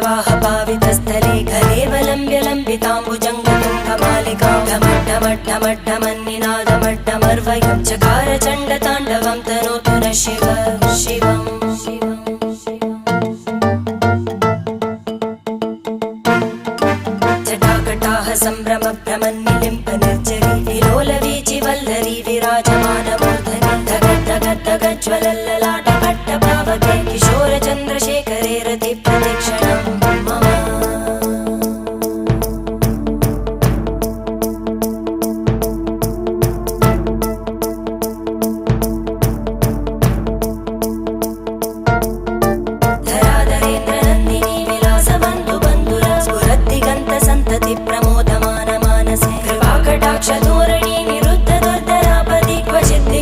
जटाटवीगलज्जलप्रवाहपावितस्थले घलेवलम्ब्य लम्बिताम्बुजङ्गतुङ्गमालिकां ढमड्ढमड्ढमड्ढमन्निनादमड्ढमर्वयं चकार चण्डताण्डवं तनोतु नः शिव शिवम् जटाकटाह सम्भ्रमभ्रमन्निलिम्प निर्जरी विलोलवीचिवल्लरी विराजमानमूर्धनि धगद्धगद्धगज्ज्वलल्ल